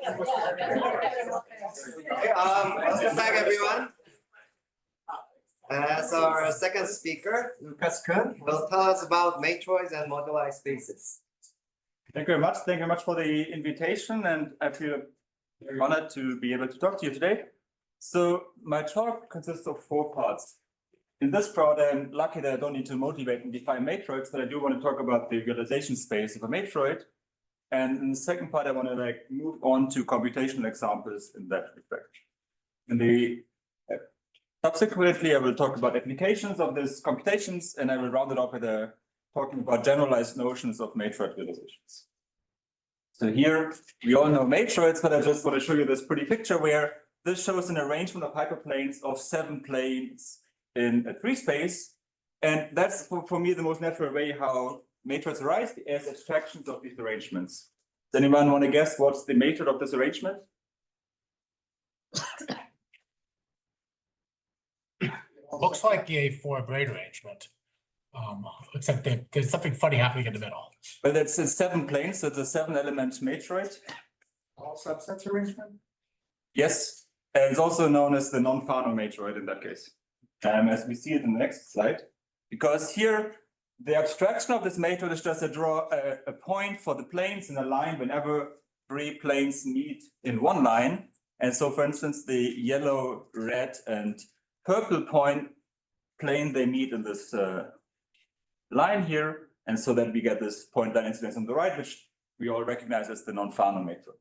Welcome back, everyone. So our second speaker, Lukas Kühne, will tell us about matroids and moduli spaces. Thank you very much. Thank you very much for the invitation, and I feel very honored to be able to talk to you today. So my talk consists of 4 parts. In this part, I'm lucky that I don't need to motivate and define matroids, but I do want to talk about the realization space of a matroid. And in the second part, I want to move on to computational examples in that respect. Subsequently, I will talk about applications of these computations, and I will round it off with talking about generalized notions of matroid realizations. So here, we all know matroids, but I just want to show you this pretty picture where this shows an arrangement of hyperplanes of 7 planes in a 3 space. And that's, for me, the most natural way how matroids arise as abstractions of these arrangements. Does anyone want to guess what's the matroid of this arrangement? Looks like a 4 braid arrangement, except that there's something funny happening in the middle. Well, it's 7 planes, so it's a 7-element matroid. All subsets arrangement? Yes, and it's also known as the non-Fano matroid in that case, as we see it in the next slide. Because here, the abstraction of this matroid is just to draw a point for the planes in a line whenever 3 planes meet in one line. And so, for instance, the yellow, red, and purple plane, they meet in this line here. And so then we get this point line incidence on the right, which we all recognize as the non-Fano matroid.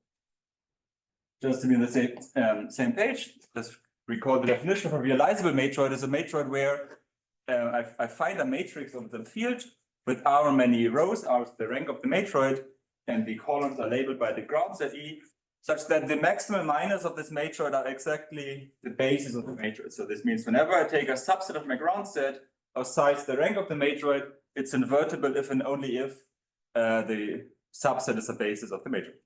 Just to be on the same page, let's recall the definition of a realizable matroid is a matroid where I find a matrix of the field with R many rows, R is the rank of the matroid, and the columns are labeled by the ground set E, such that the maximum minors of this matroid are exactly the basis of the matroid. So this means whenever I take a subset of my ground set of size the rank of the matroid, it's invertible if and only if the subset is the basis of the matroid.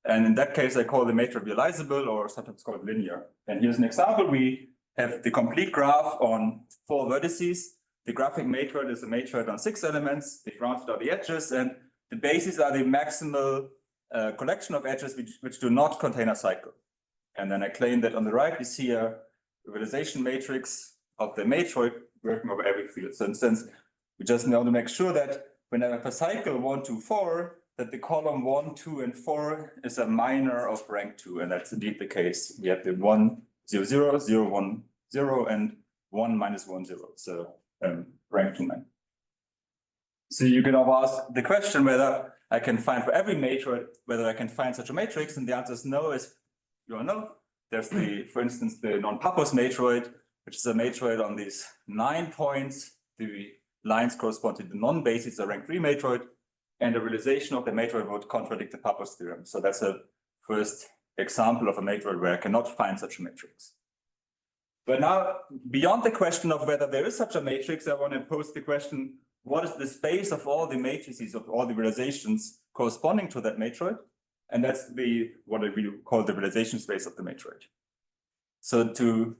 And in that case, I call the matroid realizable, or sometimes called linear. And here's an example. We have the complete graph on 4 vertices. The graphic matroid is a matroid on 6 elements. The grounded are the edges, and the bases are the maximal collection of edges which do not contain a cycle. And then I claim that on the right, we see a realization matrix of the matroid working over every field. So in instance, we just want to make sure that when I have a cycle 1, 2, 4, that the column 1, 2, and 4 is a minor of rank 2. And that's indeed the case. We have the 1, 0, 0, 0, 1, 0, and 1, minus 1, 0. So rank 2, 9. So you can now ask the question whether I can find for every matroid, whether I can find such a matrix. And the answer is no, as you all know. There's for instance, the non-Pappos matroid, which is a matroid on these 9 points. The lines correspond to the non-bases of rank 3 matroid. And the realization of the matroid would contradict the Pappos theorem. So that's a first example of a matroid where I cannot find such a matrix. But now, beyond the question of whether there is such a matrix, I want to pose the question, what is the space of all the matrices, of all the realizations corresponding to that matroid? And that's what we call the realization space of the matroid. So to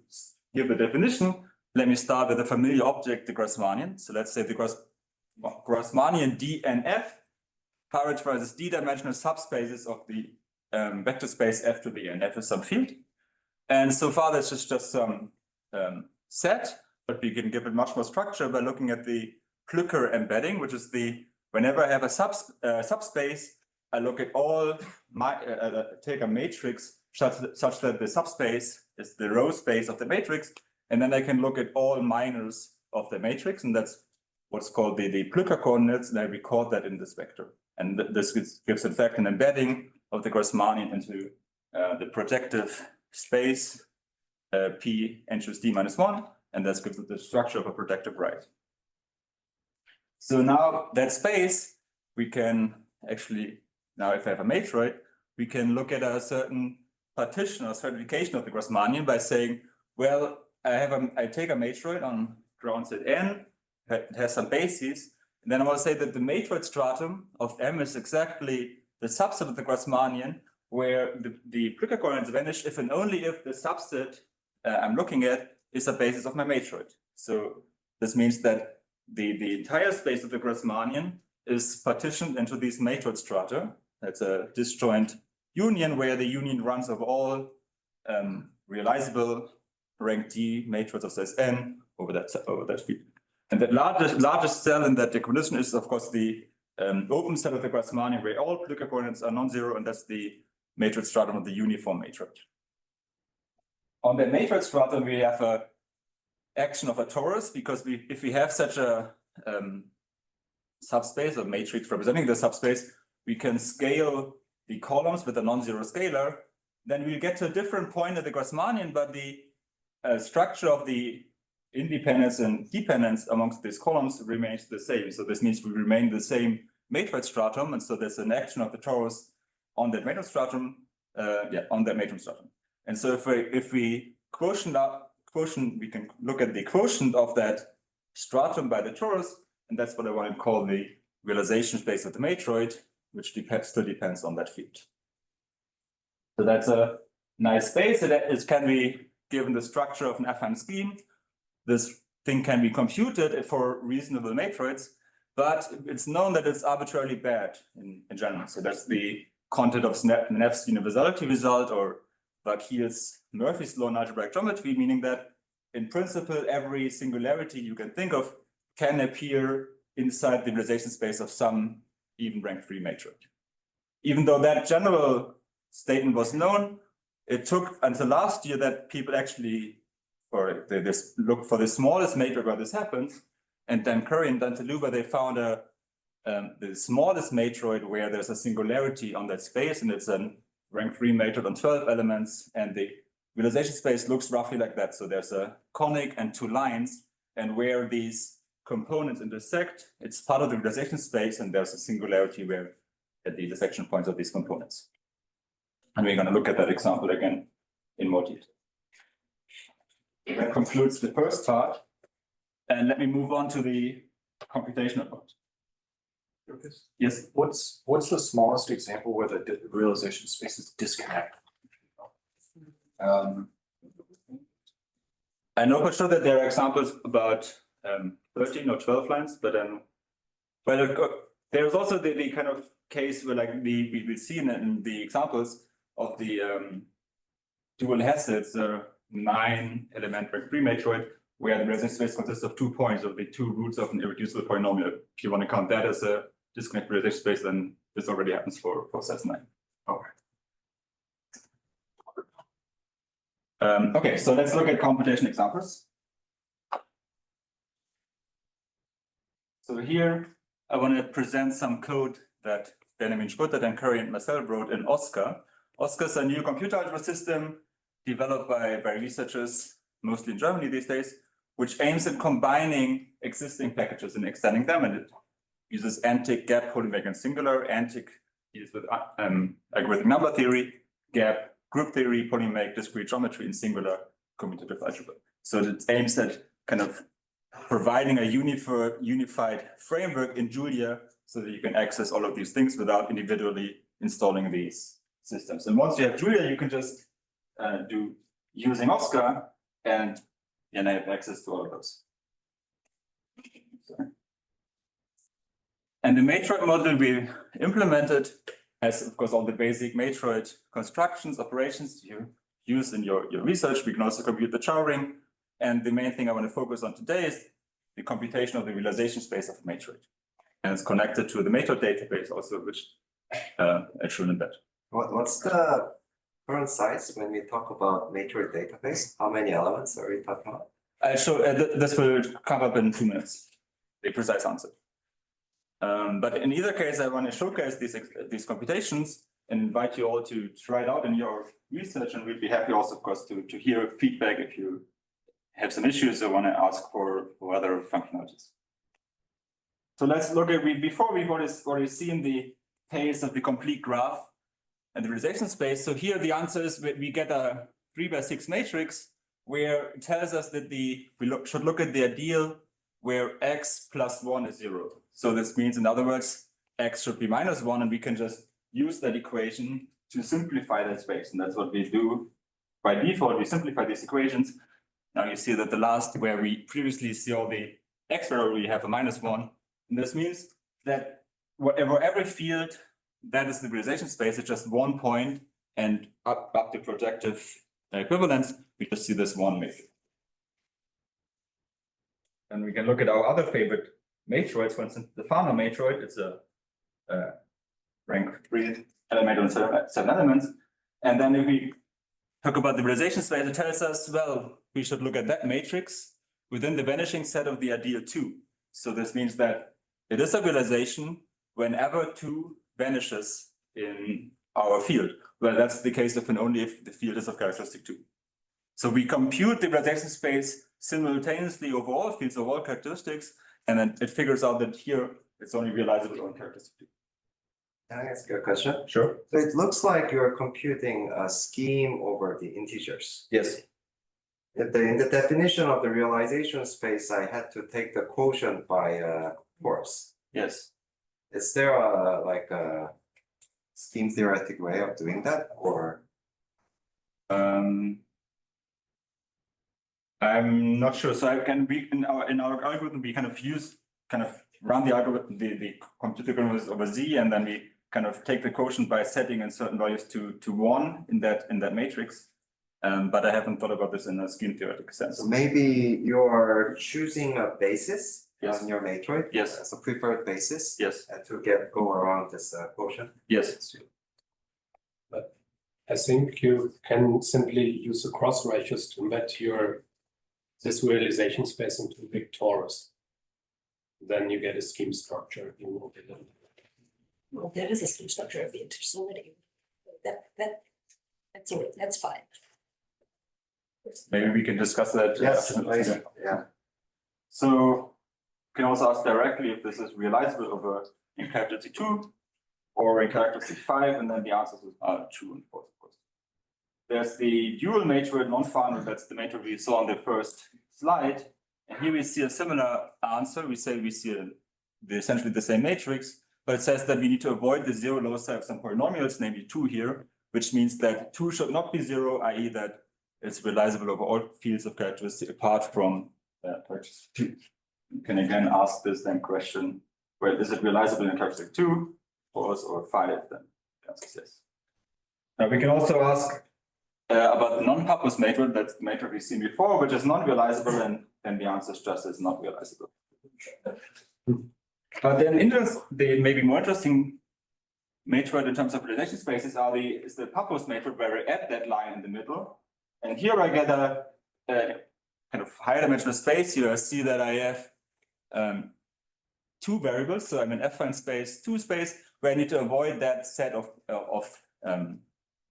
give a definition, let me start with a familiar object, the Grassmannian. So let's say the Grassmannian D and F characterizes d-dimensional subspaces of the vector space F to the n. F is some field. And so far, this is just some set, but we can give it much more structure by looking at the Plücker embedding, which is whenever I have a subspace, I look at all take a matrix such that the subspace is the row space of the matrix, and then I can look at all minors of the matrix, and that's what's called the Plücker coordinates, and I record that in this vector. And this gives, in fact, an embedding of the Grassmannian into the projective space P n choose D minus 1, and this gives the structure of a projective right. So now that space, we can actually, now if I have a matroid, we can look at a certain partition or stratification of the Grassmannian by saying, well, I take a matroid on ground set N, it has some bases, and then I will say that the matroid stratum of M is exactly the subset of the Grassmannian where the Plücker coordinates vanish if and only if the subset I'm looking at is a basis of my matroid. So this means that the entire space of the Grassmannian is partitioned into these matroid strata. That's a disjoint union where the union runs over all realizable rank D matrix of size n over that field. And the largest cell in that definition is, of course, the open set of the Grassmannian where all political coordinates are non-zero, and that's the matrix stratum of the uniform matrix. On the matrix stratum, we have a action of a torus, because if we have such a subspace or matrix representing the subspace, we can scale the columns with a non-zero scalar. Then we'll get to a different point at the Grassmannian, but the structure of the independence and dependence amongst these columns remains the same. So this means we remain the same matrix stratum, and so there's an action of the torus on that matrix stratum, on that matrix stratum. And so if we quotient, we can look at the quotient of that stratum by the torus, and that's what I want to call the realization space of the matroid, which still depends on that field. So that's a nice space. It can be given the structure of an affine scheme. This thing can be computed for reasonable matroids, but it's known that it's arbitrarily bad in general. So that's the content of Neff's universality result, or Vakil's Murphy's law in algebraic geometry, meaning that in principle, every singularity you can think of can appear inside the realization space of some even rank 3 matrix. Even though that general statement was known, it took until last year that people actually, or they just looked for the smallest matrix where this happens, and then Curry and Dantaluba, they found the smallest matroid where there's a singularity on that space, and it's a rank 3 matrix on 12 elements, and the realization space looks roughly like that. So there's a conic and 2 lines, and where these components intersect, it's part of the realization space, and there's a singularity where at the intersection points of these components. And we're going to look at that example again in more detail. That concludes the first part, and let me move on to the computational part. Yes. What's the smallest example where the realization spaces disconnect? I know for sure that there are examples about 13 or 12 lines, but there's also the kind of case where, like, we will see in the examples of the dual Heseds, 9-element rank 3 matroid, where the realization space consists of 2 points of the 2 roots of an irreducible polynomial. If you want to count that as a disconnect realization space, then this already happens for set 9. Okay, so let's look at computation examples. So here I want to present some code that Benjamin Schrutter and Curry and Marcel wrote in OSCAR. OSCAR is a new computer algebra system developed by researchers, mostly in Germany these days, which aims at combining existing packages and extending them. And it uses antic, gap, polymorphic, and singular. Antic deals with algorithmic number theory, gap, group theory, polymorphic, discrete geometry, and singular commutative algebra. So it aims at kind of providing a unified framework in Julia so that you can access all of these things without individually installing these systems. And once you have Julia, you can just do using OSCAR and have access to all of those. Sorry. And the Matroid model we implemented has, of course, all the basic Matroid constructions, operations you use in your research. We can also compute the Turing. And the main thing I want to focus on today is the computation of the realization space of Matroid. And it's connected to the Matroid database also, which I'll show in a bit. What's the current size when we talk about Matroid database? How many elements are we talking about? I'll show, this will come up in 2 minutes, the precise answer. But in either case, I want to showcase these computations and invite you all to try it out in your research. And we'd be happy also, of course, to hear feedback if you have some issues or want to ask for other functionalities. So let's look at, before we've already seen the case of the complete graph and the realization space. So here the answer is we get a 3x6 matrix where it tells us that should look at the ideal where x plus 1 is 0. So this means, in other words, x should be minus 1, and we can just use that equation to simplify that space. And that's what we do by default. We simplify these equations. Now you see that the last, where we previously saw the x variable, we have a minus 1. And this means that whatever every field that is the realization space. It's just one point, and up the projective equivalence, we just see this one matrix. And we can look at our other favorite matroids. For instance, the Fano matroid. It's a rank 3 element with 7 elements. And then if we talk about the realization space, it tells us, well, we should look at that matrix within the vanishing set of the ideal 2. So this means that it is a realization whenever 2 vanishes in our field. Well, that's the case if and only if the field is of characteristic 2. So we compute the realization space simultaneously over all fields of all characteristics, and then it figures out that here it's only realizable on characteristic 2. Can I ask you a question? Sure. So it looks like you're computing a scheme over the integers. Yes. In the definition of the realization space, I had to take the quotient by force. Yes. Is there a scheme theoretic way of doing that, or? I'm not sure. So in our algorithm we kind of run the algorithm, the computer algorithm over Z, and then we kind of take the quotient by setting in certain values to 1 in that matrix. But I haven't thought about this in a scheme theoretic sense. So maybe you're choosing a basis Yes. on your matroid. Yes. As a preferred basis. Yes. And to go around this quotient. Yes. I think you can simply use the cross ratios to map this realization space into big torus. Then you get a scheme structure. Well, there is a scheme structure of the integers already. That's fine. Maybe we can discuss that. Yes, after. yeah. So you can also ask directly if this is realizable over in characteristic 2 or in characteristic 5, and then the answers are true and false, of course. There's the dual matroid non-final. That's the matroid we saw on the first slide. And here we see a similar answer. We see essentially the same matrix, but it says that we need to avoid the 0 loci of some polynomials, namely 2 here, which means that 2 should not be 0, i.e. that it's realizable over all fields of characteristic apart from characteristic 2. You can again ask this then question, well, is it realizable in characteristic 2, false, or 5? Then the answer is yes. Now we can also ask about the non-Pappus matroid. That's the matroid we've seen before, which is non-realizable, and then the answer is just it's not realizable. But then the maybe more interesting matroid in terms of realization spaces is the Pappus matroid, where we add that line in the middle. And here I get a kind of higher dimensional space. Here I see that I have 2 variables. So I'm in affine space 2 space, where I need to avoid that set of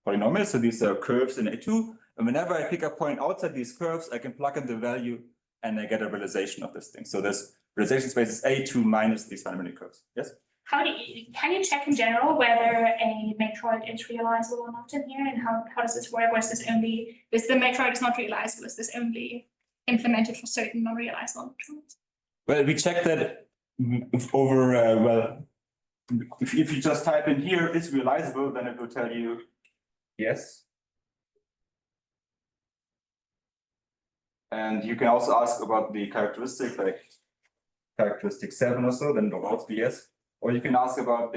polynomials. So these are curves in A2. And whenever I pick a point outside these curves, I can plug in the value and I get a realization of this thing. So this realization space is A2 minus these fundamental curves. Yes? Can you check in general whether a matroid is realizable or not in here, and how does this work? Or is this only, if the matroid is not realizable, is this only implemented for certain non-realizable matroids? Well, we check that over, if you just type in here, is realizable, then it will tell you yes. And you can also ask about the characteristic, like characteristic 7 or so, then it will also be yes. Or you can ask about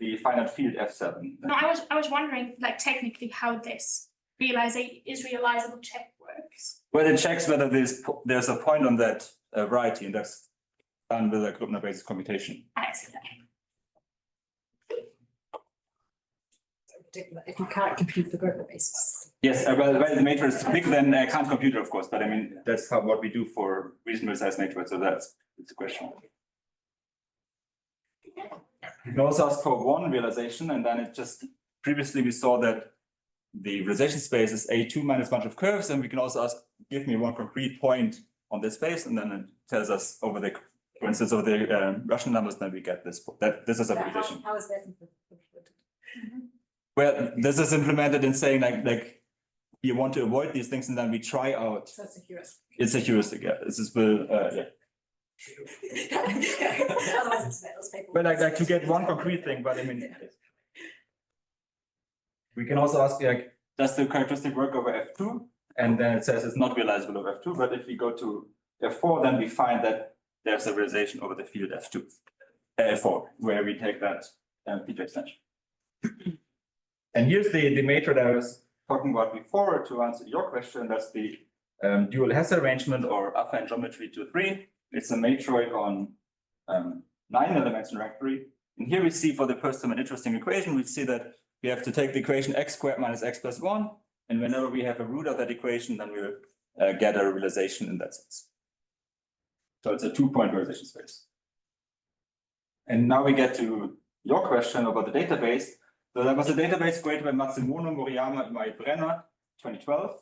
the finite field F7. No, I was wondering, like, technically how this is realizable check works. Well, it checks whether there's a point on that variety, and that's done with a Grubner basis computation. I see that. If you can't compute the Grubner basis. Yes, well, the matrix is big, then I can't compute it, of course, but I mean, that's what we do for reasonable size matrix, so it's a question. You can also ask for 1 realization, and then previously we saw that the realization space is A2 minus bunch of curves, and we can also ask, give me 1 concrete point on this space, and then it tells us for instance, over the Russian numbers, then we get this is a realization. How is that implemented? Well, this is implemented in saying like you want to avoid these things, and then we try out. So it's a heuristic. It's a heuristic, yeah. This is yeah. Otherwise it's those people. But like to get 1 concrete thing, but I mean, we can also ask like, does the characteristic work over F2? And then it says it's not realizable over F2. But if we go to F4, then we find that there's a realization over the field F2, F4, where we take that feature extension. And here's the matrix I was talking about before to answer your question. That's the dual Hesse arrangement or affine geometry 2-3. It's a matroid on 9 elements in rank 3. And here we see for the first time an interesting equation. We see that we have to take the equation x squared minus x plus 1. And whenever we have a root of that equation, then we'll get a realization in that sense. So it's a 2-point realization space. And now we get to your question about the database. So there was a database created by Matsumono, Moriyama, and Brenner, 2012.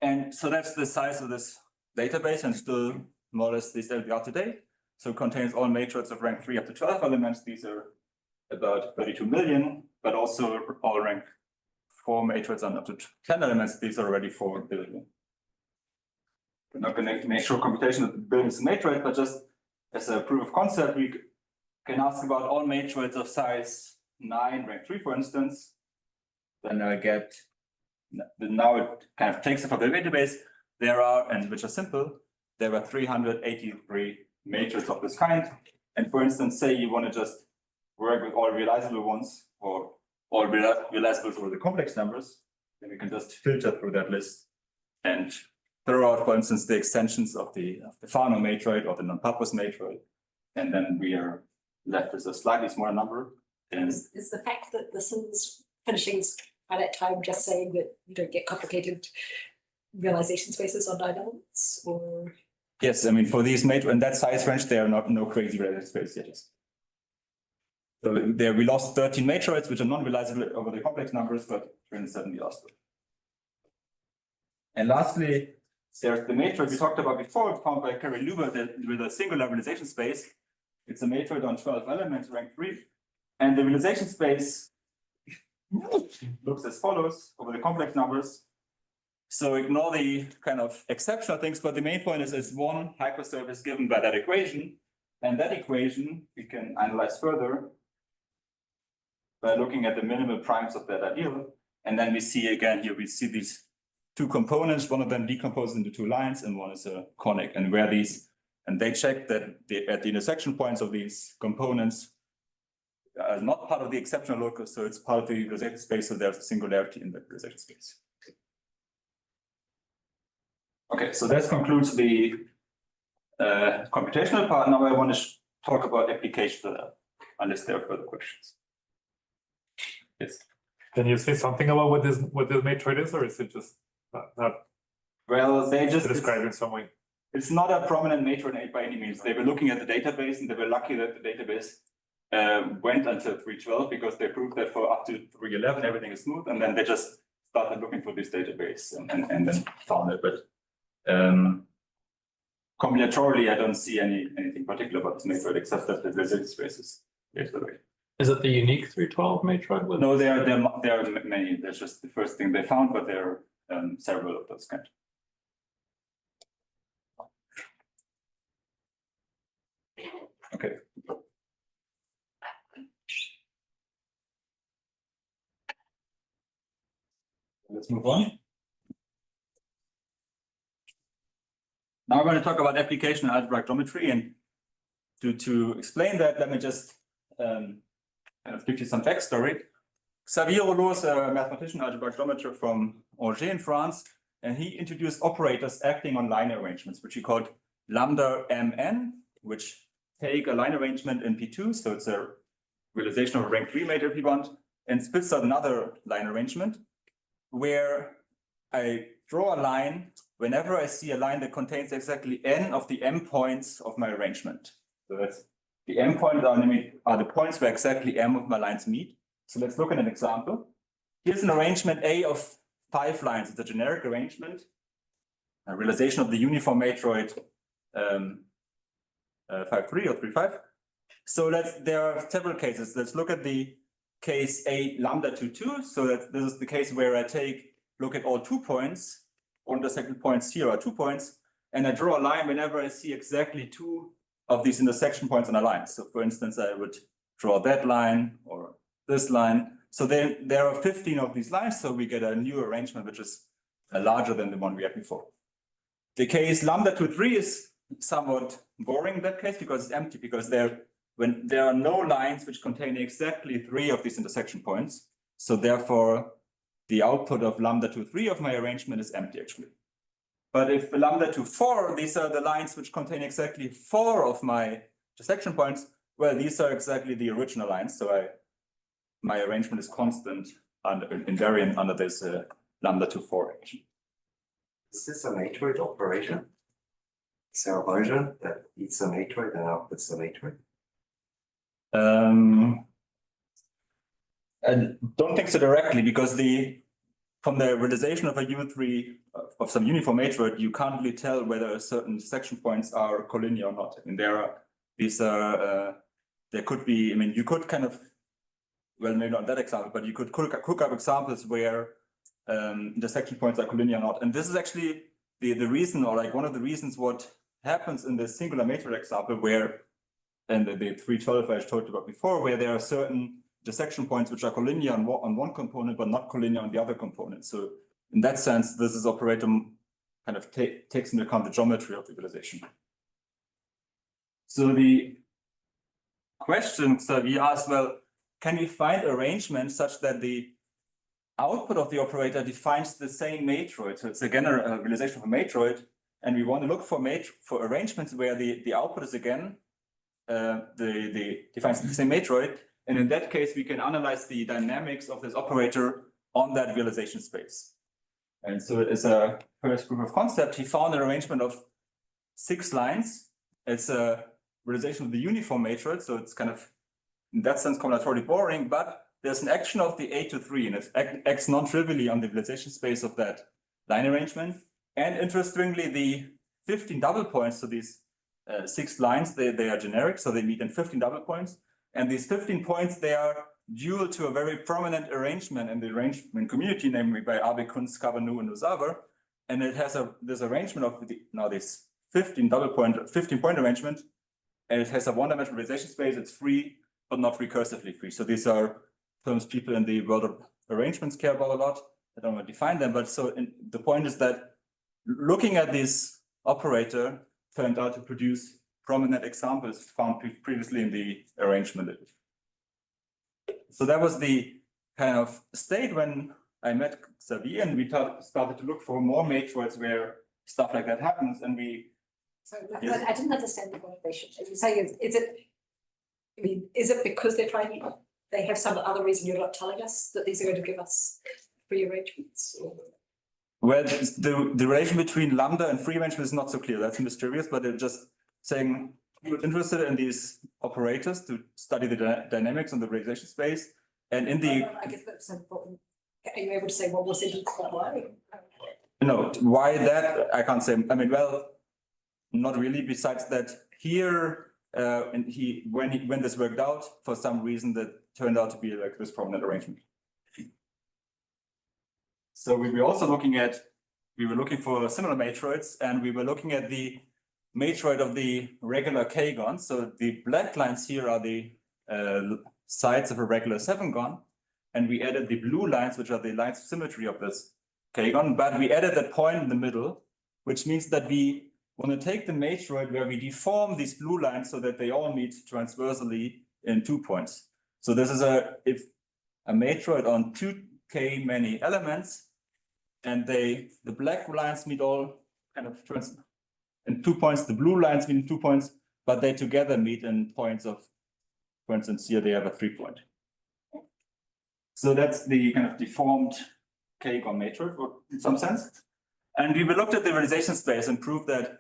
And so that's the size of this database and still more or less the state of the art today. So it contains all matrices of rank 3 up to 12 elements. These are about 32 million, but also all rank 4 matrices on up to 10 elements. These are already 4 billion. We're not going to make sure computation of the billions of matrices, but just as a proof of concept, we can ask about all matrices of size 9, rank 3, for instance. Then I get, now it kind of takes it from the database. There are, and which are simple, there were 383 matrices of this kind. And for instance, say you want to just work with all realizable ones or all realizables over the complex numbers, then we can just filter through that list and throw out, for instance, the extensions of the Fano matroid or the non-purpose matroid. And then we are left with a slightly smaller number. And Is the fact that this is finishing by that time just saying that you don't get complicated realization spaces on 9 elements, or? yes, I mean, for these matrices in that size range, there are no crazy realization spaces yet. So there we lost 13 matroids, which are non-realizable over the complex numbers, but 307 we lost them. And lastly, there's the matroid we talked about before, found by Carey Luber with a singular realization space. It's a matroid on 12 elements, rank 3. And the realization space looks as follows over the complex numbers. So ignore the kind of exceptional things, but the main point is one hypersurface given by that equation. And that equation we can analyze further by looking at the minimal primes of that ideal. And then we see again here, we see these 2 components, one of them decomposed into 2 lines and one is a conic. And where these, and they check that at the intersection points of these components are not part of the exceptional locus, so it's part of the realization space, so there's a singularity in that realization space. Okay, so that concludes the computational part. Now I want to talk about application to that, unless there are further questions. Yes. Can you say something about what this matroid is, or is it just not Well, they just described in some way? It's not a prominent matroid by any means. They were looking at the database, and they were lucky that the database went until 312 because they proved that for up to 311 everything is smooth, and then they just started looking for this database and then found it. But combinatorially, I don't see anything particular about this matroid except that the realization space is the way. Is it the unique 312 matroid? No, there are many. That's just the first thing they found, but there are several of those kind. Okay. Let's move on. Now we're going to talk about application of algebraic geometry, and to explain that, let me just kind of give you some backstory. Xavier Rouleau is a mathematician, algebraic geometer from Angers in France, and he introduced operators acting on line arrangements, which he called lambda mn, which take a line arrangement in P2, so it's a realization of a rank 3 matrix if you want, and spits out another line arrangement where I draw a line whenever I see a line that contains exactly n of the m points of my arrangement. So that's the m points are the points where exactly m of my lines meet. So let's look at an example. Here's an arrangement A of 5 lines. It's a generic arrangement, a realization of the uniform matroid 5-3 or 3-5. So there are several cases. Let's look at the case A lambda 2-2. So that this is the case where I look at all 2 points, all intersecting points here are 2 points, and I draw a line whenever I see exactly 2 of these intersection points on a line. So for instance, I would draw that line or this line. So then there are 15 of these lines, so we get a new arrangement which is larger than the one we had before. The case lambda 2-3 is somewhat boring in that case because it's empty, because there when there are no lines which contain exactly 3 of these intersection points. So therefore, the output of lambda to 3 of my arrangement is empty actually. But if lambda to 4, these are the lines which contain exactly 4 of my intersection points, well, these are exactly the original lines. So my arrangement is constant and invariant under this lambda to 4 arrangement. Is this a matroid operation? Is there a version that eats a matroid and outputs a matroid? I don't think so directly, because from the realization of a U3 of some uniform matroid, you can't really tell whether certain section points are collinear or not. And there could be, I mean, you could kind of, well, maybe not that example, but you could cook up examples where intersection points are collinear or not. And this is actually the reason, or like one of the reasons what happens in the singular matroid example where, and the 312 I told you about before, where there are certain intersection points which are collinear on one component, but not collinear on the other component. So in that sense, this operator kind of takes into account the geometry of the realization. So the question we asked, well, can we find arrangements such that the output of the operator defines the same matroid? So it's again a realization of a matroid, and we want to look for arrangements where the output is again defines the same matroid. And in that case, we can analyze the dynamics of this operator on that realization space. And so as a first proof of concept, he found an arrangement of 6 lines. It's a realization of the uniform matroid. So it's kind of, in that sense, combinatorially boring, but there's an action of the 8 to 3, and it acts non-trivially on the realization space of that line arrangement. And interestingly, the 15 double points, so these 6 lines, they are generic, so they meet in 15 double points. And these 15 points, they are dual to a very prominent arrangement in the arrangement community, namely by Abe, Kunz, Cavanu, and Uzawa. And it has this arrangement of this 15 point arrangement, and it has a one-dimensional realization space. It's free, but not recursively free. So these are terms people in the world of arrangements care about a lot. I don't want to define them, but the point is that looking at this operator turned out to produce prominent examples found previously in the arrangement. So that was the kind of state when I met Xavier, and we started to look for more matroids where stuff like that happens. And So Yes. I didn't understand the motivation. Are you saying is it because they have some other reason you're not telling us that these are going to give us free arrangements? Or? well, the relation between lambda and free arrangement is not so clear. That's mysterious, but they're just saying we're interested in these operators to study the dynamics on the realization space. And in the I guess that's important. Are you able to say what was it that way? no, why that I can't say. I mean, well, not really. Besides that, here and when this worked out for some reason that turned out to be like this prominent arrangement. So we were also looking for similar matroids, and we were looking at the matroid of the regular k-gon. So the black lines here are the sides of a regular 7-gon, and we added the blue lines, which are the lines of symmetry of this k-gon, but we added that point in the middle, which means that we want to take the matroid where we deform these blue lines so that they all meet transversally in 2 points. So this is if a matroid on 2k many elements, and the black lines meet all kind of in 2 points, the blue lines meet in 2 points, but they together meet in points of, for instance, here they have a 3-point. So that's the kind of deformed k-gon matroid in some sense. And we looked at the realization space and proved that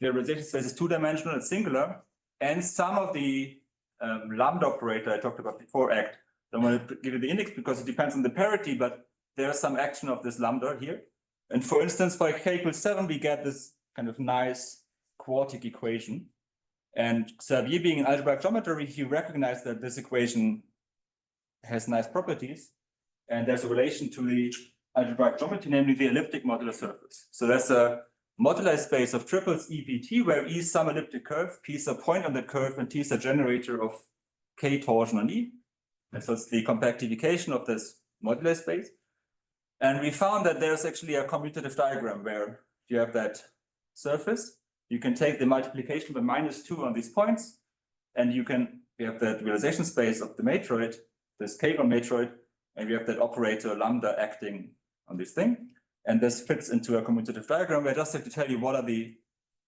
the realization space is 2-dimensional, it's singular, and some of the lambda operator I talked about before act. I don't want to give you the index because it depends on the parity, but there's some action of this lambda here. And for instance, for k equals 7, we get this kind of nice quartic equation. And Xavier, being an algebraic geometry, he recognized that this equation has nice properties. And there's a relation to the algebraic geometry, namely the elliptic modular surface. So that's a modular space of triples EPT, where E is some elliptic curve, P is a point on the curve, and T is a generator of K torsion on E. And so it's the compactification of this modular space. And we found that there's actually a commutative diagram where you have that surface. You can take the multiplication by -2 on these points, and you can we have that realization space of the matroid, this K1 matroid, and we have that operator lambda acting on this thing. And this fits into a commutative diagram where I just have to tell you what are the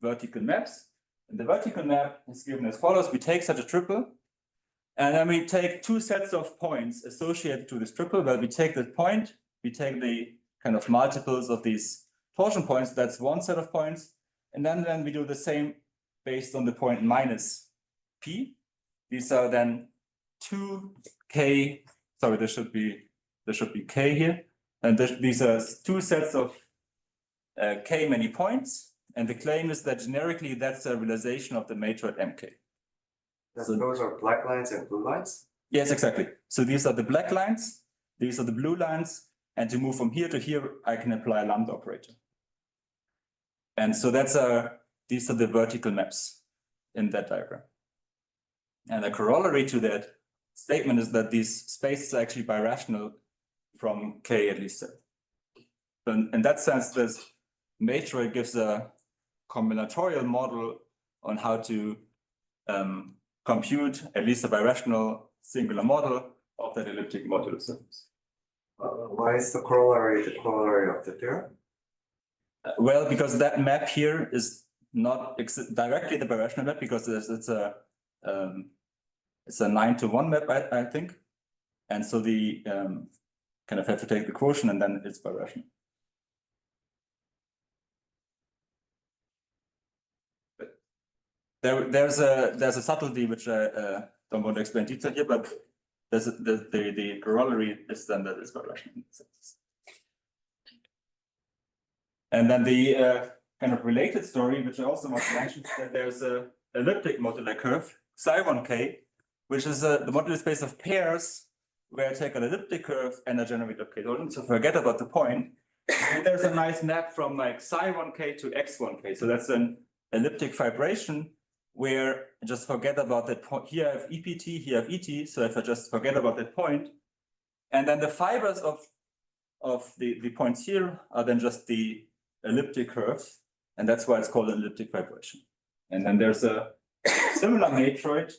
vertical maps. And the vertical map is given as follows. We take such a triple, and then we take two sets of points associated to this triple. Well, we take the point, we take the kind of multiples of these torsion points, that's one set of points. And then we do the same based on the point minus P. These are then 2K, sorry, there should be K here. And these are two sets of K many points. And the claim is that generically that's a realization of the matroid MK. So those are black lines and blue lines? Yes, exactly. So these are the black lines, these are the blue lines, and to move from here to here, I can apply a lambda operator. And so these are the vertical maps in that diagram. And a corollary to that statement is that these spaces are actually birational from K at least. In that sense, this matroid gives a combinatorial model on how to compute at least a birational singular model of that elliptic modular surface. Why is the corollary of the theorem? Well, because that map here is not directly the birational map, because it's a 9-to-1 map, I think, and so the kind of have to take the quotient and then it's birational. But there's a subtlety which I don't want to explain detail here, but the corollary is then that it's birational. And then the kind of related story, which I also want to mention, is that there's a elliptic modular curve, psi1k, which is the modular space of pairs where I take an elliptic curve and I generate a k-torsion. So forget about the point. And there's a nice map from like psi1k to x1k. So that's an elliptic fibration where I just forget about that point. Here I have EPT, here I have ET. So if I just forget about that point, and then the fibers of the points here are then just the elliptic curves, and that's why it's called an elliptic fibration. And then there's a similar matroid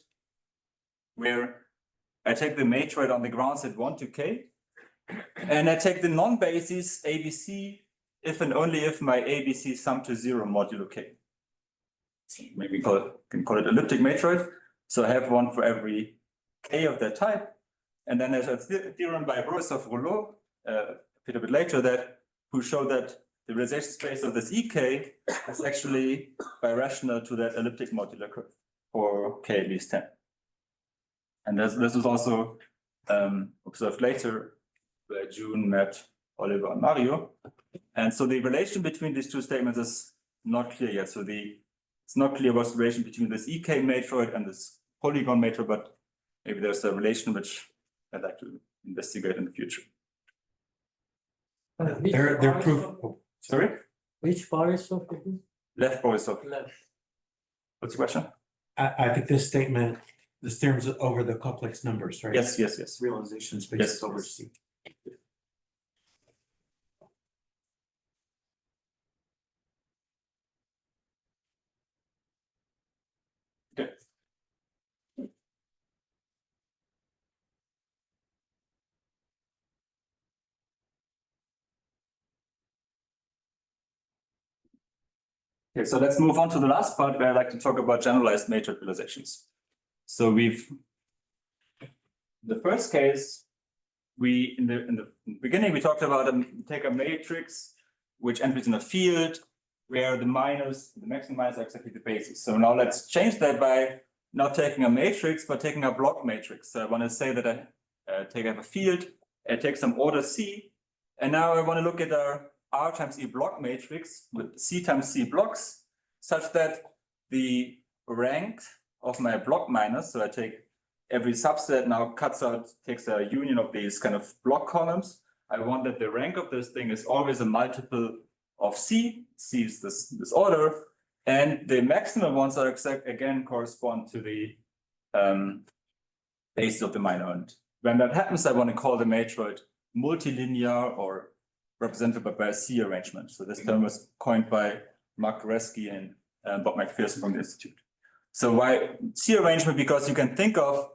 where I take the matroid on the grounds at 1 to k, and I take the non-basis ABC if and only if my ABC sum to 0 modulo k. Maybe can call it elliptic matroid. So I have one for every k of that type, and then there's a theorem by Brosov-Rouleau a bit later who showed that the realization space of this EK is actually birational to that elliptic modular curve for k at least 10. And this was also observed later by June, Matt, Oliver, and Mario. And so the relation between these two statements is not clear yet. So it's not clear what's the relation between this EK matroid and this polygon matroid, but maybe there's a relation which I'd like to investigate in the future. Their proof. Sorry? Which Borisov is this? Left Borisov. Left. What's the question? I think this statement, this theorem's over the complex numbers, right? Yes. Realization space Yes. is over C. Okay. Okay, so let's move on to the last part where I'd like to talk about generalized matrix realizations. So the first case, in the beginning, we talked about take a matrix which enters in a field where the maximum minus are exactly the basis. So now let's change that by not taking a matrix, but taking a block matrix. So I want to say that I have a field, I take some order C, and now I want to look at our R times E block matrix with C times C blocks, such that the rank of my block minus, so I take every subset now takes a union of these kind of block columns. I want that the rank of this thing is always a multiple of C. C is this order, and the maximum ones are again correspond to the basis of the minor. And when that happens, I want to call the matroid multilinear or represented by a C arrangement. So this term was coined by Mark Goreski and Bob McPherson from the Institute. So why C arrangement? Because you can think of,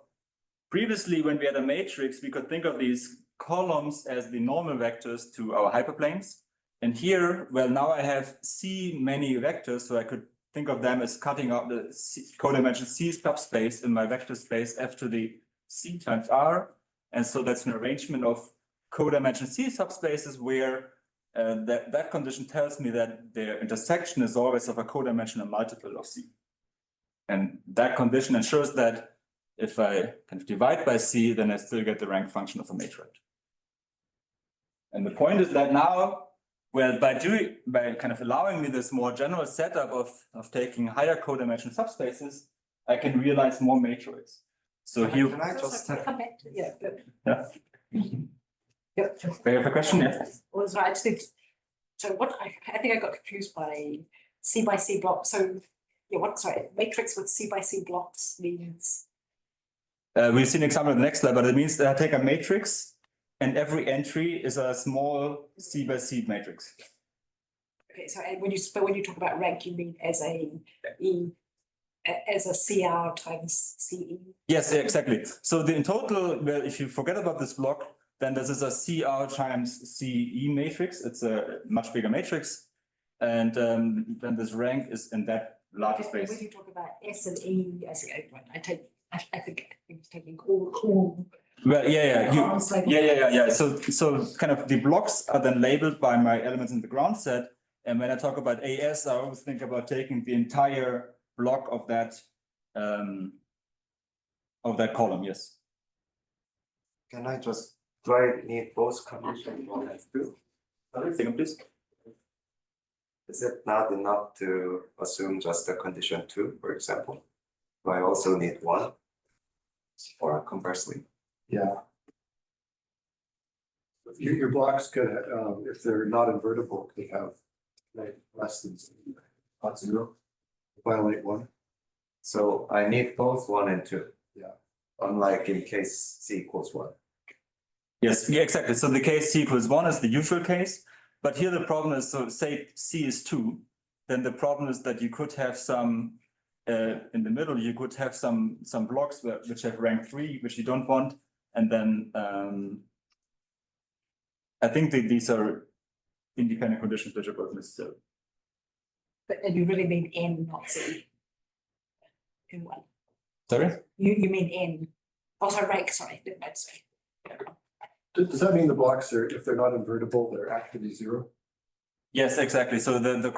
previously when we had a matrix, we could think of these columns as the normal vectors to our hyperplanes. And here, well, now I have C many vectors, so I could think of them as cutting out the codimension C subspace in my vector space F to the C times R. And so that's an arrangement of codimension C subspaces where that condition tells me that their intersection is always of a codimensional multiple of C. And that condition ensures that if I kind of divide by C, then I still get the rank function of a matroid. And the point is that now, well, by kind of allowing me this more general setup of taking higher codimension subspaces, I can realize more matroids. So here, Can I just Come back to, yeah, good. yeah. Yep. Do you have a question? Yes. Was right, so what, I think I got confused by C by C block, so, yeah, what, sorry, matrix with C by C blocks means. We'll see an example in the next slide, but it means that I take a matrix and every entry is a small C by C matrix. Okay, so when you talk about rank, you mean as a CR times CE? Yes, exactly. So in total, well, if you forget about this block, then this is a CR times CE matrix. It's a much bigger matrix. And then this rank is in that larger space. When you talk about S and E, I think it's taking all. Well, yeah. columns labeled. Yeah. So kind of the blocks are then labeled by my elements in the ground set. And when I talk about AS, I always think about taking the entire block of that column, yes. Can I just, do I need both conditions 1 and 2? Sorry, second, please. Is it not enough to assume just the condition 2, for example? Do I also need 1? Or conversely? Yeah. Your blocks could, if they're not invertible, could have like less than not 0, violate 1. So I need both 1 and 2. Yeah. Unlike in case C equals 1. Yes, yeah, exactly. So the case C equals 1 is the usual case. But here the problem is, so say C is 2, then the problem is that you could have some, in the middle, you could have some blocks which have rank 3, which you don't want. And then I think that these are independent conditions which are both necessary. And you really mean N, not C? In 1. Sorry? You mean N, also rank, sorry, didn't I say? Does that mean the blocks are, if they're not invertible, they're actually 0? Yes, exactly. So the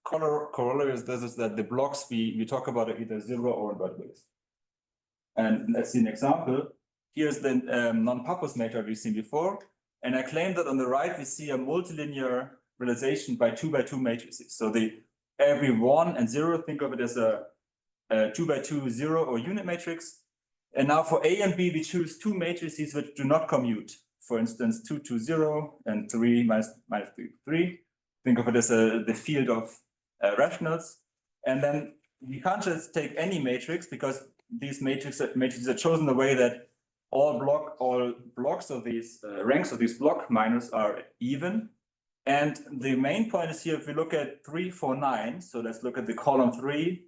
corollary is this, is that the blocks we talk about are either 0 or invertible. And let's see an example. Here's the non-Pappus matrix we've seen before. And I claim that on the right, we see a multilinear realization by 2 by 2 matrices. So every 1 and 0, think of it as a 2 by 2 0 or unit matrix. And now for A and B, we choose 2 matrices which do not commute. For instance, 2, 2, 0 and 3 minus 3, 3. Think of it as the field of rationals. And then we can't just take any matrix because these matrices are chosen the way that all blocks of these ranks of these block minors are even. And the main point is here, if we look at 3, 4, 9, so let's look at the column 3,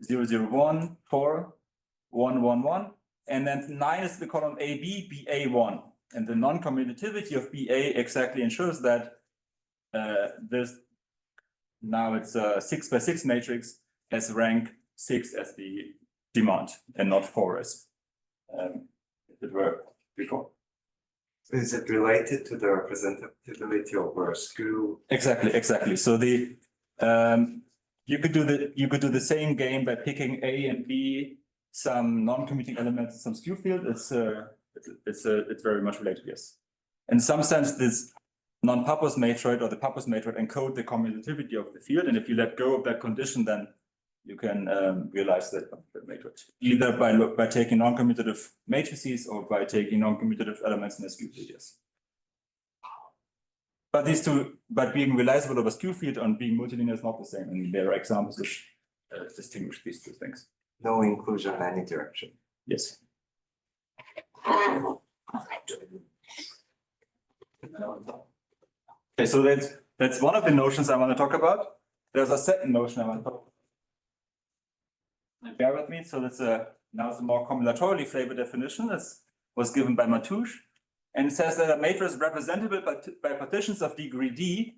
0, 0, 1, 4, 1, 1, 1, and then 9 is the column AB, BA 1. And the non-commutativity of BA exactly ensures that now it's a 6 by 6 matrix has rank 6 as the demand and not 4 as it were before. Is it related to the representativity over skew? Exactly. So you could do the same game by picking A and B, some non-commuting elements, some skew field. It's very much related, yes. In some sense, this non-Pappus matroid or the Pappus matroid encode the commutativity of the field, and if you let go of that condition, then you can realize that matrix either by taking non-commutative matrices or by taking non-commutative elements in a skew field, yes. But these two, but being realizable over skew field and being multilinear is not the same. And there are examples which distinguish these two things. No inclusion in any direction. Yes. Okay, so that's one of the notions I want to talk about. There's a second notion I want to talk about. bear with me. So that's now it's a more combinatorially flavored definition. This was given by Matouche, and it says that a matrix is representable by partitions of degree D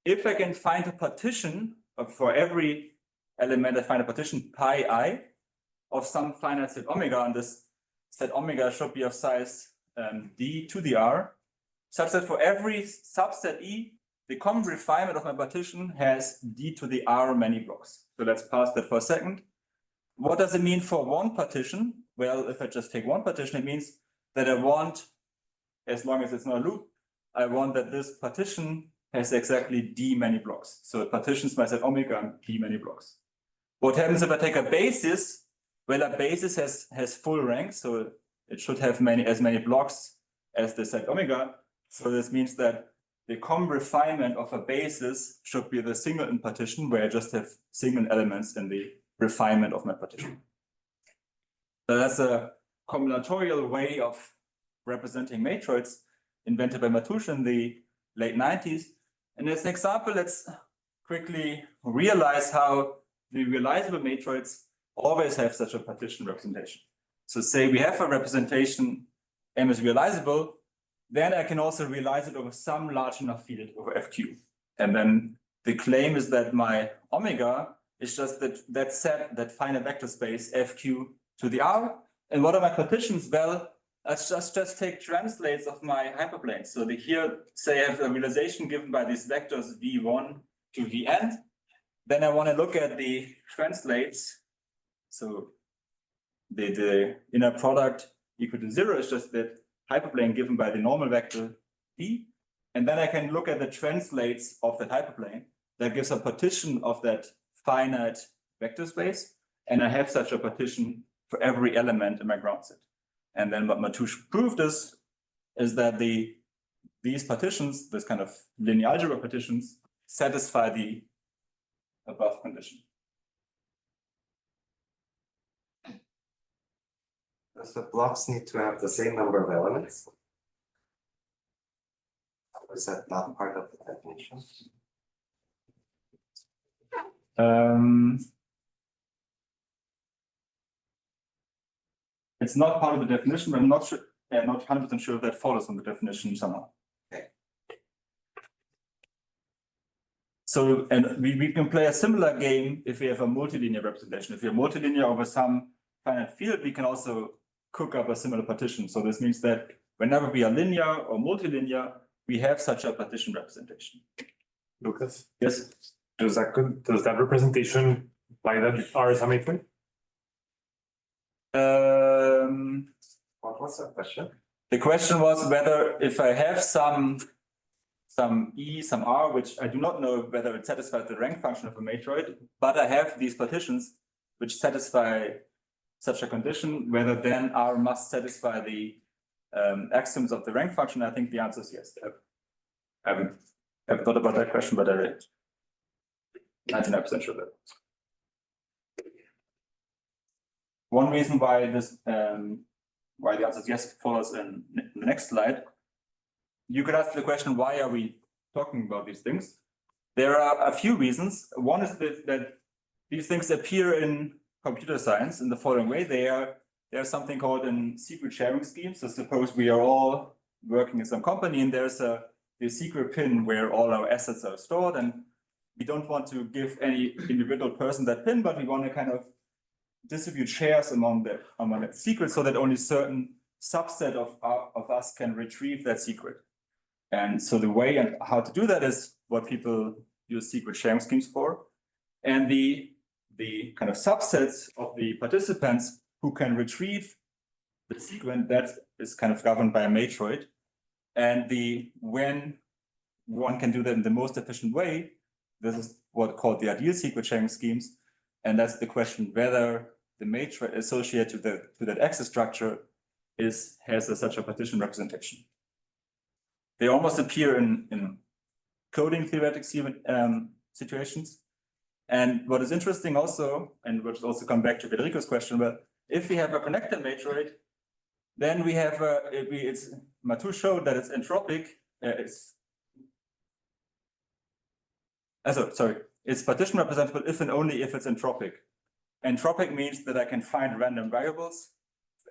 if I can find a partition for every element. I find a partition pi I of some finite set omega, and this set omega should be of size d to the r, such that for every subset E, the common refinement of my partition has d to the r many blocks. So let's pass that for a second. What does it mean for one partition? Well, if I just take one partition, it means that I want, as long as it's not a loop, I want that this partition has exactly d many blocks. So it partitions my set omega and d many blocks. What happens if I take a basis? Well, a basis has full rank, so it should have as many blocks as the set omega. So this means that the common refinement of a basis should be the singleton partition, where I just have single elements in the refinement of my partition. So that's a combinatorial way of representing matroids invented by Matouche in the late 90s. And as an example, let's quickly realize how the realizable matroids always have such a partition representation. So say we have a representation M is realizable, then I can also realize it over some large enough field over FQ. And then the claim is that my omega is just that set, that finite vector space FQ to the R. And what are my partitions? Well, let's just take translates of my hyperplanes. So here, say I have a realization given by these vectors V1 to Vn. Then I want to look at the translates. So the inner product equal to 0 is just that hyperplane given by the normal vector p. And then I can look at the translates of that hyperplane. That gives a partition of that finite vector space. And I have such a partition for every element in my ground set. And then what Matouche proved is that these partitions, this kind of linear algebra partitions, satisfy the above condition. Does the blocks need to have the same number of elements? Or is that not part of the definition? It's not part of the definition, but I'm not sure, not 100% sure if that follows from the definition somehow. Okay. So, and we can play a similar game if we have a multilinear representation. If we have multilinear over some finite field, we can also cook up a similar partition. So this means that whenever we are linear or multilinear, we have such a partition representation. Lucas, Yes. does that representation imply that R is a matrix? What was the question? The question was whether if I have some E, some R, which I do not know whether it satisfies the rank function of a matroid, but I have these partitions which satisfy such a condition, whether then R must satisfy the axioms of the rank function. I think the answer is yes. I haven't thought about that question, but I'm 99% sure that. One reason why this why the answer is yes follows in the next slide. You could ask the question, why are we talking about these things? There are a few reasons. One is that these things appear in computer science in the following way. There's something called a secret sharing scheme. So suppose we are all working in some company and there's a secret pin where all our assets are stored, and we don't want to give any individual person that pin, but we want to kind of distribute shares among that secret so that only certain subset of us can retrieve that secret. And so the way and how to do that is what people use secret sharing schemes for. And the kind of subsets of the participants who can retrieve the secret, that is kind of governed by a matroid. And when one can do that in the most efficient way, this is what called the ideal secret sharing schemes. And that's the question whether the matroid associated to that access structure has such a partition representation. They almost appear in coding theoretic situations. And what is interesting also, and which also come back to Federico's question, well, if we have a connected matroid, then we have Matouche showed that it's entropic. It's partition representable if and only if it's entropic. entropic means that I can find random variables,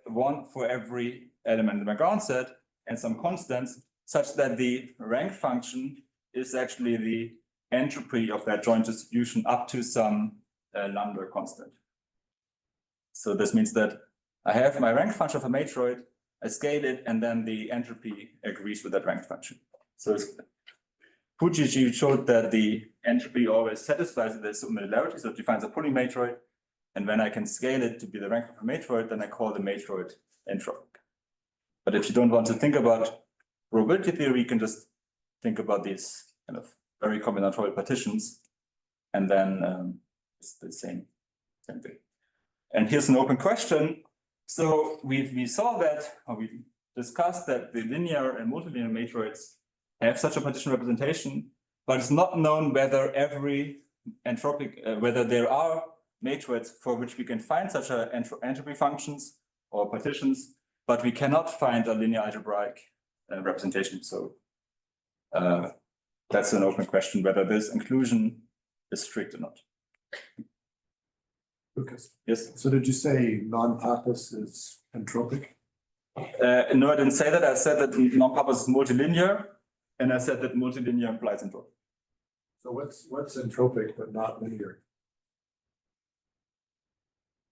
one for every element in my ground set, and some constants, such that the rank function is actually the entropy of that joint distribution up to some lambda constant. So this means that I have my rank function of a matroid, I scale it, and then the entropy agrees with that rank function. So Fujiji showed that the entropy always satisfies the similarity, so it defines a pulling matroid. And when I can scale it to be the rank of a matroid, then I call the matroid entropic. But if you don't want to think about probability theory, you can just think about these kind of very combinatorial partitions, and then it's the same thing. And here's an open question. So we saw that, or we discussed that the linear and multilinear matroids have such a partition representation, but it's not known whether every entropic, whether there are matroids for which we can find such a entropy functions or partitions, but we cannot find a linear algebraic representation. So that's an open question whether this inclusion is strict or not. Lucas, Yes. so did you say non-papas is entropic? No, I didn't say that. I said that non-papas is multilinear, and I said that multilinear implies entropy. So what's entropic but not linear?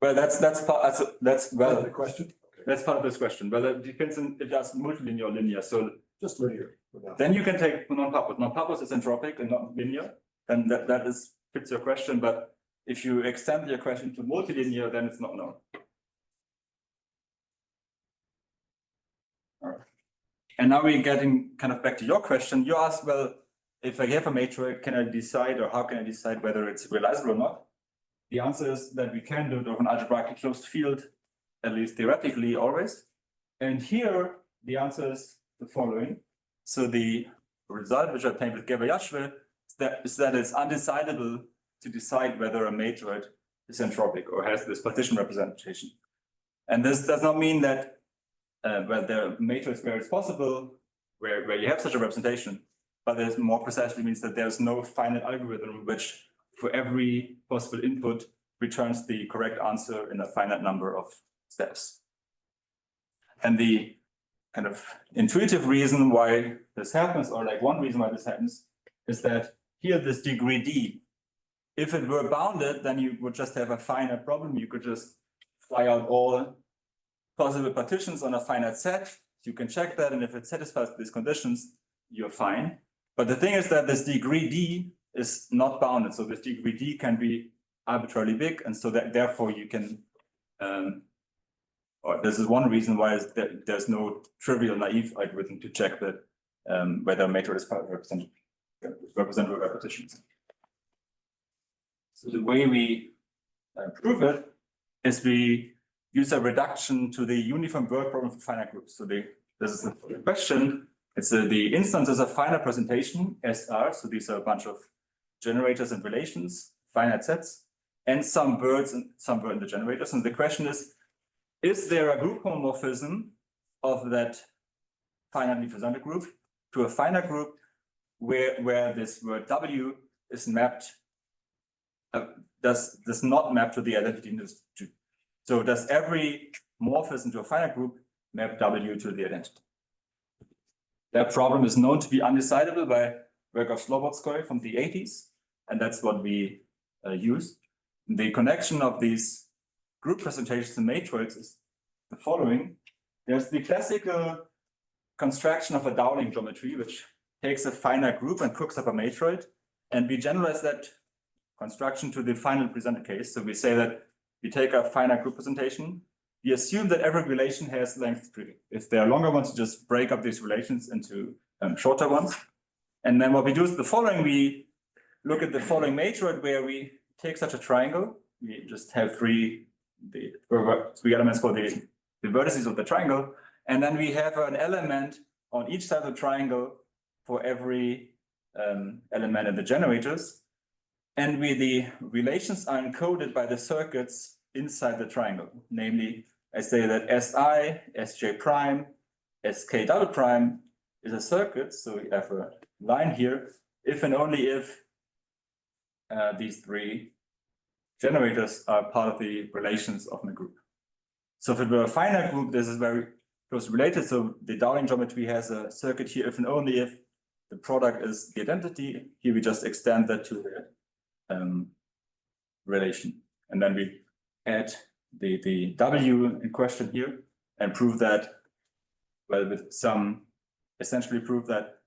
Well, that's part. That's well. The question? Okay. That's part of this question. Well, it depends on if that's multilinear or linear. So Just linear. for now. then you can take non-papas. Non-papas is entropic and not linear. Then that is fits your question. But if you extend your question to multilinear, then it's not known. All right. And now we're getting kind of back to your question. You asked, well, if I have a matrix, can I decide, or how can I decide whether it's realizable or not? The answer is that we can do it of an algebraically closed field, at least theoretically always. And here, the answer is the following. So the result which I obtained with Geber-Yashve is that it's undecidable to decide whether a matroid is entropic or has this partition representation. And this does not mean that well, there are matroids where it's possible, where you have such a representation, but it more precisely means that there's no finite algorithm which for every possible input returns the correct answer in a finite number of steps. And the kind of intuitive reason why this happens, or like one reason why this happens, is that here this degree D, if it were bounded, then you would just have a finite problem. You could just fly out all possible partitions on a finite set. You can check that, and if it satisfies these conditions, you're fine. But the thing is that this degree D is not bounded. So this degree D can be arbitrarily big, and so that therefore you can, or this is one reason why there's no trivial naive algorithm to check that whether a matrix is representative repetitions. So the way we prove it is we use a reduction to the uniform word problem for finite groups. So this is the question. It's the instance is a finite presentation, SR. So these are a bunch of generators and relations, finite sets, and some words in the generators. And the question is there a group homomorphism of that finitely presented group to a finite group where this word W is mapped, does not map to the identity in this. So does every morphism to a finite group map W to the identity? That problem is known to be undecidable by work of Slobodskoy from the 80s, and that's what we use. The connection of these group presentations in matrix is the following. There's the classical construction of a Dowling geometry, which takes a finite group and cooks up a matroid, and we generalize that construction to the final presented case. So we say that we take a finite group presentation. We assume that every relation has length 3. If there are longer ones, we just break up these relations into shorter ones. And then what we do is the following. We look at the following matroid where we take such a triangle. We just have three elements for the vertices of the triangle. And then we have an element on each side of the triangle for every element in the generators. And the relations are encoded by the circuits inside the triangle. Namely, I say that Si, Sj prime, Sk double prime is a circuit. So we have a line here, if and only if these three generators are part of the relations of my group. So if it were a finite group, this is very closely related. So the Dowling geometry has a circuit here if and only if the product is the identity. Here we just extend that to the relation. And then we add the W in question here and prove that, well, with some, essentially prove that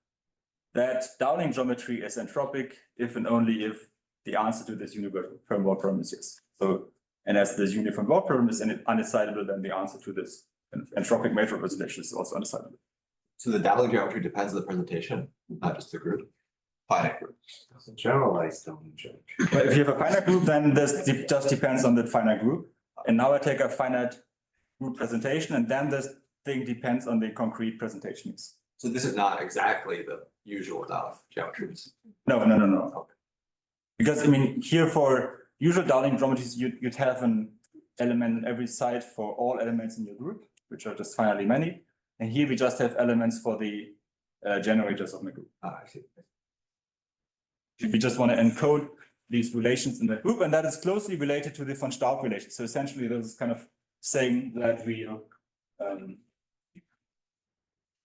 Dowling geometry is entropic if and only if the answer to this uniform Ward problem is yes. So, and as this uniform Ward problem is undecidable, then the answer to this entropic Matroid resolution is also undecidable. So the Dowling geometry depends on the presentation, not just the group. Finite group. Generalized Dowling geometry. But if you have a finite group, then this just depends on the finite group. And now I take a finite group presentation, and then this thing depends on the concrete presentation. So this is not exactly the usual Dowling geometries. No. Because I mean, here for usual Dowling geometries, you'd have an element in every side for all elements in your group, which are just finitely many. And here we just have elements for the generators of my group. I see. We just want to encode these relations in the group, and that is closely related to the von Stauff relation. So essentially, this is kind of saying that we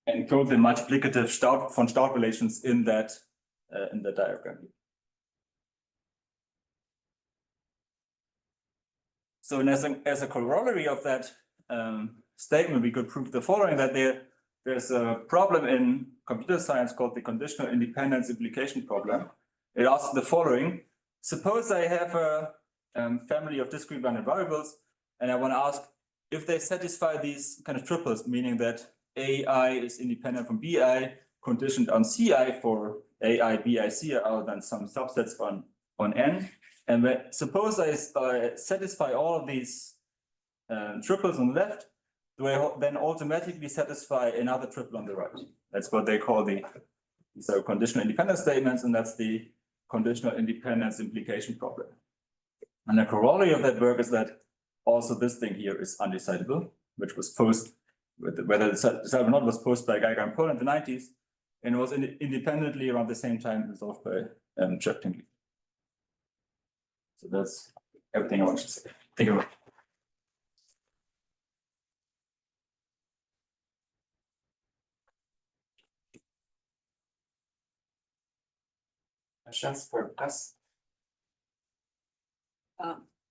encode the multiplicative von Stauff relations in that diagram. So as a corollary of that statement, we could prove the following: that there's a problem in computer science called the conditional independence implication problem. It asks the following: suppose I have a family of discrete random variables, and I want to ask if they satisfy these kind of triples, meaning that AI is independent from BI, conditioned on CI for AI, BI, CI, then some subsets on N. And suppose I satisfy all of these triples on the left, do I then automatically satisfy another triple on the right? That's what they call these are conditional independence statements, and that's the conditional independence implication problem. And the corollary of that work is that also this thing here is undecidable, which was posed, whether it's decidable or not, was posed by Geiger and Pohl in the 90s, and it was independently around the same time resolved by Jeff Tingley. So that's everything I want to say. Thank you. Questions for us?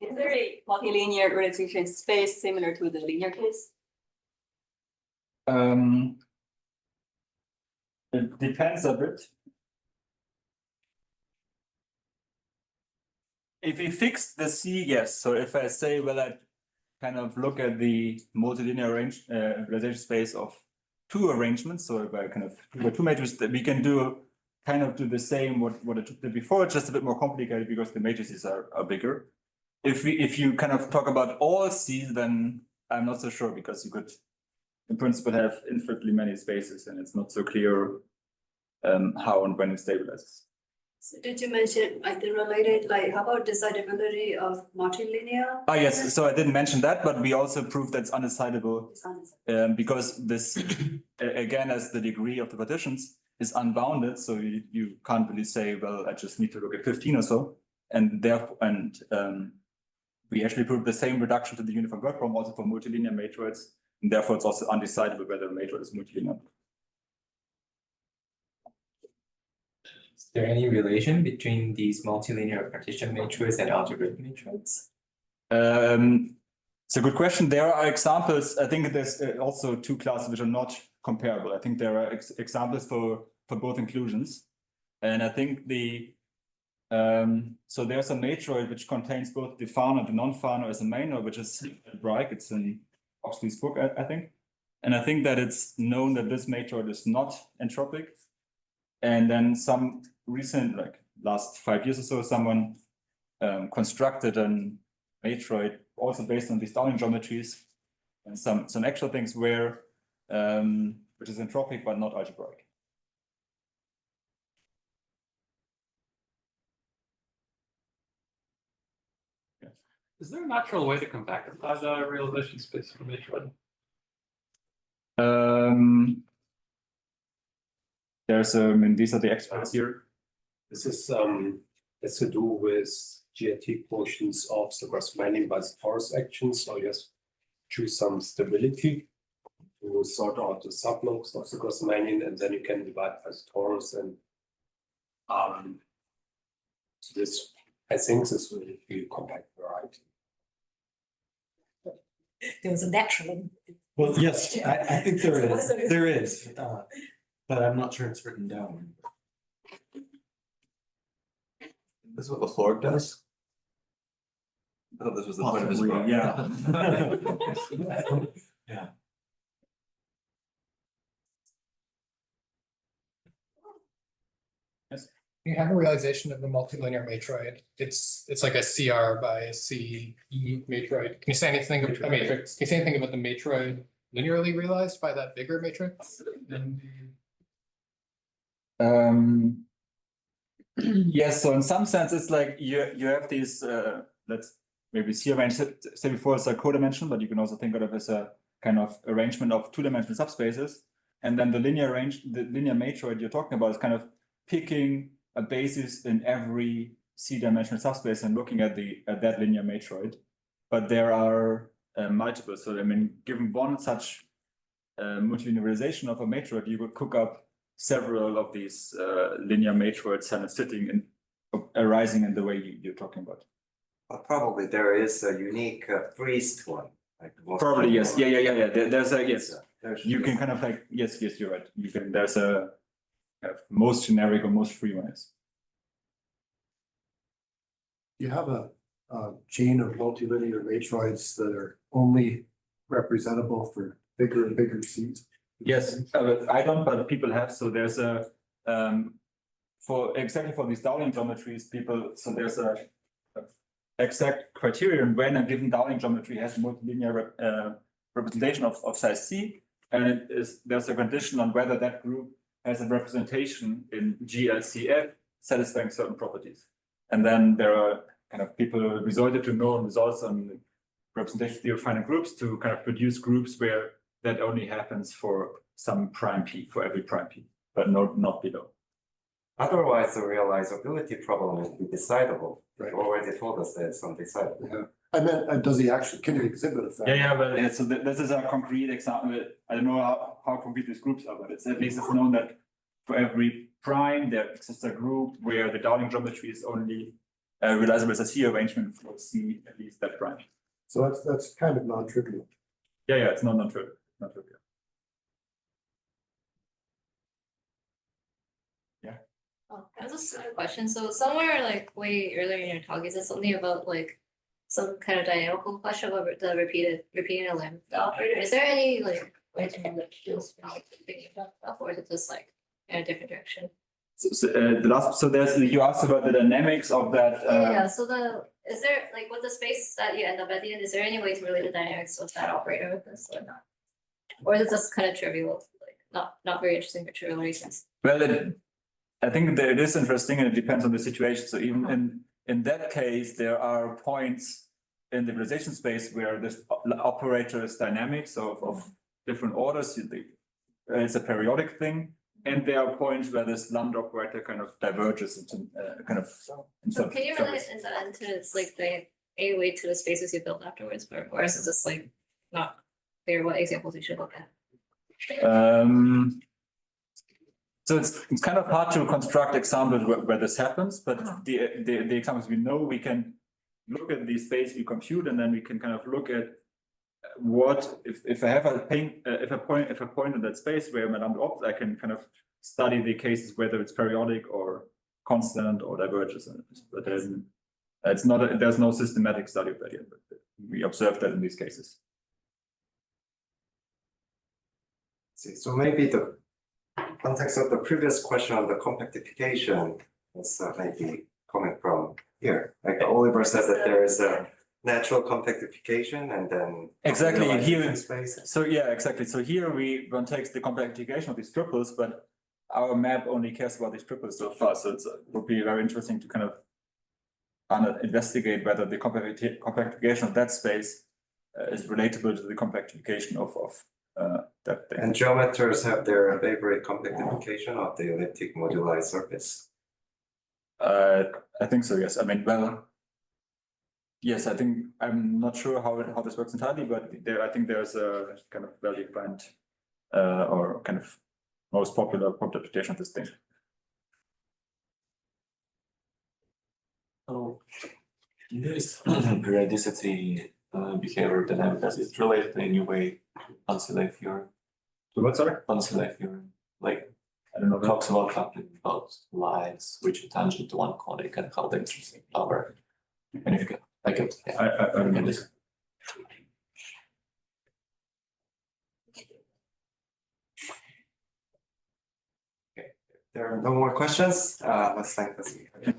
Is there a multilinear realization space similar to the linear case? It depends a bit. If we fix the C, yes. So if I say, well, I kind of look at the multilinear realization space of two arrangements, so if I kind of two matrices, that we can do kind of do the same what it did before. It's just a bit more complicated because the matrices are bigger. If you kind of talk about all C's, then I'm not so sure, because you could in principle have infinitely many spaces, and it's not so clear how and when it stabilizes. So did you mention the related, like how about decidability of multilinear? Ah, yes, so I didn't mention that, but we also proved that's undecidable, It's undecidable. because this, again, as the degree of the partitions is unbounded, so you can't really say, well, I just need to look at 15 or so, and therefore, we actually proved the same reduction to the uniform work problem also for multilinear matroids, and therefore it's also undecidable whether a matroid is multilinear. Is there any relation between these multilinear partition matrices and algebraic matrices? It's a good question. There are examples. I think there's also two classes which are not comparable. I think there are examples for both inclusions, and I think so there's a matroid which contains both the Fano and the non-Fano as a main node, which is algebraic. It's in Oxley's book, I think, and I think that it's known that this matroid is not entropic. And then some recent, like last 5 years or so, someone constructed a matroid also based on these Dowling geometries and some actual things where which is entropic but not algebraic. Is there a natural way to compactify the realization space for Matroid? These are the experts here. This is has to do with GRT quotients of the Rosmanian by the torus action. So you just choose some stability to sort out the sublokes of the Rosmanian, and then you can divide by the torus. And so this, I think this will be compact variety. There was a natural in. Well, yes, I think there is, but I'm not sure it's written down. This is what the floor does? I thought this was the point of his Possibly, book. yeah. Yeah. You have a realization of the multilinear matroid. It's like a CR by a CE matroid. Can you say anything about a matrix? Can you say anything about the matroid linearly realized by that bigger matrix? Yes, so in some sense, it's like you have these, let's maybe see arranged, say before it's a co-dimension, but you can also think of it as a kind of arrangement of two-dimensional subspaces. And then the linear matroid you're talking about is kind of picking a basis in every C-dimensional subspace and looking at that linear matroid. But there are multiple. So I mean, given one such multilinearization of a matroid, you could cook up several of these linear matroids and sitting in arising in the way you're talking about. Well, probably there is a unique freezed one. Like Probably yes. Yeah. There's a yes. There's You can kind of like yes, you're right. You can there's a most generic or most free one is. You have a chain of multilinear matroids that are only representable for bigger and bigger seeds. Yes, I don't, but people have. So there's a for exactly for these Dowling geometries, so there's a exact criterion when a given Dowling geometry has a multilinear representation of size C, and there's a condition on whether that group has a representation in GLCF satisfying certain properties. And then there are kind of people resorted to known results on representation theory of finite groups to kind of produce groups where that only happens for some prime P, for every prime P, but not below. Otherwise, the realizability problem will be decidable. Right. You already told us that it's undecidable. Yeah. I meant, does he actually, can he exhibit a fact? Yeah, but so this is a concrete example. I don't know how concrete these groups are, but it's at least it's known that for every prime, there exists a group where the Dowling geometry is only realizable as a C arrangement for C, at least that prime. So that's kind of non-trivial. Yeah, it's not non-trivial. Not trivial. Oh, I have just a question. So somewhere like way earlier in your talk, is it something about like some kind of dynamical question about the repeating a lambda operator? Is there any like way to like thinking about stuff, or is it just like in a different direction? So there's you asked about the dynamics of that. Yeah. So is there like with the space that you end up at the end? Is there any way to relate the dynamics of that operator with this or not? Or is it just kind of trivial, like not very interesting for trivial reasons? Well, I think that it is interesting and it depends on the situation. So even in that case, there are points in the realization space where this operator is dynamic, so of different orders. It's a periodic thing. And there are points where this lambda operator kind of diverges into kind of. So can you relate that into like a way to the spaces you built afterwards, or is it just like not clear what examples you should look at? So it's kind of hard to construct examples where this happens, but the examples we know, we can look at the space we compute, and then we can kind of look at what if I have a point in that space where my lambda opt, I can kind of study the cases whether it's periodic or constant or diverges. But then it's not there's no systematic study of that yet, but we observe that in these cases. So maybe the context of the previous question on the compactification is maybe coming from here. Like Oliver says that there is a natural compactification and then exactly here. Spaces. So yeah, exactly. So here one takes the compactification of these triples, but our map only cares about these triples so far. So it would be very interesting to kind of investigate whether the compactification of that space is relatable to the compactification of that thing. And geometers have their favorite compactification of the elliptic moduli surface. I think so, yes. I mean, well, Yes, I think, I'm not sure how this works entirely, but I think there's a kind of well-defined or kind of most popular interpretation of this thing. So this periodicity behavior dynamic, does it relate in any way to Ancillary theorem? So what, sorry? Ancillary theorem, like I don't know. talks about coupling about lines which are tangent to one conic and how they intersect over. And if you can, I can. I don't know this. There are no more questions. Let's thank the speaker.